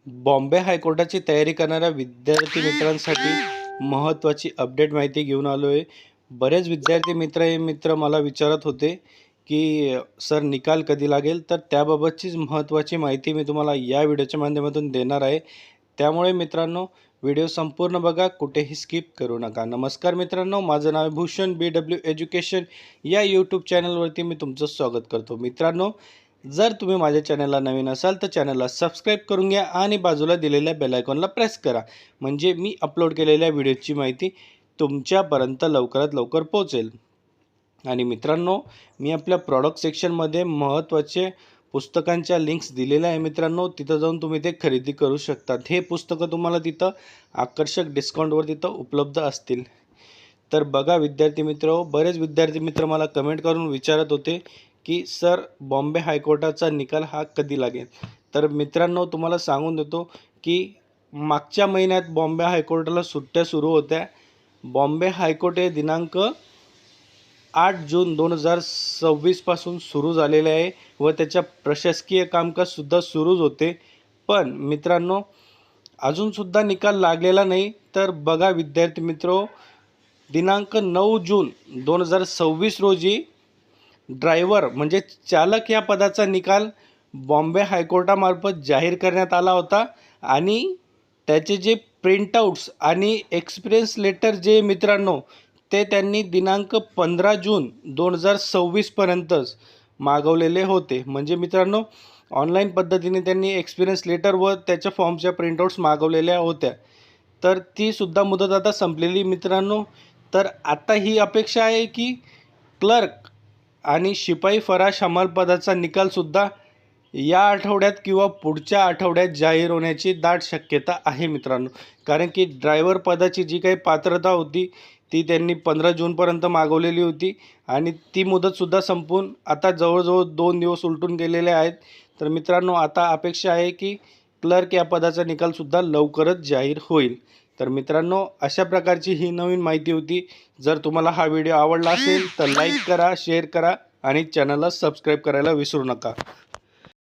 बॉम्बे हायकोर्टाची तयारी करणाऱ्या विद्यार्थी मित्रांसाठी महत्त्वाची अपडेट माहिती घेऊन आलो आहे. बरेच विद्यार्थी मित्र मला विचारत होते की सर निकाल कधी लागेल, तर त्याबाबतचीच महत्त्वाची माहिती मी तुम्हाला या व्हिडिओच्या माध्यमातून देणार आहे. त्यामुळे मित्रांनो, व्हिडिओ संपूर्ण बघा, कुठेही स्किप करू नका. नमस्कार मित्रांनो, माझं नाव आहे भूषण BW एज्युकेशन. या यूट्यूब चॅनलवरती मी तुमचं स्वागत करतो. मित्रांनो, जर तुम्ही माझ्या चॅनलला नवीन असाल तर चॅनलला सबस्क्राईब करून घ्या आणि बाजूला दिलेल्या बेल आयकॉनला प्रेस करा, म्हणजे मी अपलोड केलेल्या व्हिडिओची माहिती तुमच्यापर्यंत लवकरात लवकर पोहोचेल. आणि मित्रांनो, मी आपल्या प्रॉडक्ट सेक्शनमध्ये महत्त्वाचे पुस्तकांच्या लिंक्स दिलेल्या आहे मित्रांनो, तिथं जाऊन तुम्ही ते खरेदी करू शकतात. हे पुस्तकं तुम्हाला तिथं आकर्षक डिस्काउंटवर तिथं उपलब्ध असतील. तर बघा विद्यार्थी मित्र, बरेच विद्यार्थी मित्र मला कमेंट करून विचारत होते की सर बॉम्बे हायकोर्टाचा निकाल हा कधी लागेल. तर मित्रांनो, तुम्हाला सांगून देतो की मागच्या महिन्यात बॉम्बे हायकोर्टाला सुट्ट्या सुरू होत्या. बॉम्बे हायकोर्ट हे दिनांक 8 जून 2026 पासून सुरू झालेले आहे व त्याच्या प्रशासकीय कामकाजसुद्धा सुरूच होते. पण मित्रांनो, अजूनसुद्धा निकाल लागलेला नाही. तर बघा विद्यार्थी मित्र, दिनांक 9 जून 2026 रोजी ड्रायव्हर म्हणजे चालक या पदाचा निकाल बॉम्बे हायकोर्टामार्फत जाहीर करण्यात आला होता. आणि त्याचे जे प्रिंटआउट्स आणि एक्सपिरियन्स लेटर जे मित्रांनो, ते त्यांनी दिनांक 15 जून 2026 पर्यंतच मागवलेले होते. म्हणजे मित्रांनो, ऑनलाईन पद्धतीने त्यांनी एक्सपिरियन्स लेटर व त्याच्या फॉर्मच्या प्रिंटआउट्स मागवलेल्या होत्या. तर ती सुद्धा मुदत आता संपलेली मित्रांनो. तर आता ही अपेक्षा आहे की क्लर्क आणि शिपाई फराश हमाल पदाचा निकालसुद्धा या आठवड्यात किंवा पुढच्या आठवड्यात जाहीर होण्याची दाट शक्यता आहे मित्रांनो. कारण की ड्रायव्हर पदाची जी काही पात्रता होती ती त्यांनी 15 जूनपर्यंत मागवलेली होती आणि ती मुदतसुद्धा संपून आता जवळजवळ 2 दिवस उलटून गेलेले आहेत. तर मित्रांनो, आता अपेक्षा आहे की क्लर्क या पदाचा निकालसुद्धा लवकरच जाहीर होईल. तर मित्रांनो, अशा प्रकारची ही नवीन माहिती होती. जर तुम्हाला हा व्हिडिओ आवडला असेल तर लाईक करा, शेअर करा आणि चॅनलला सबस्क्राईब करायला विसरू नका.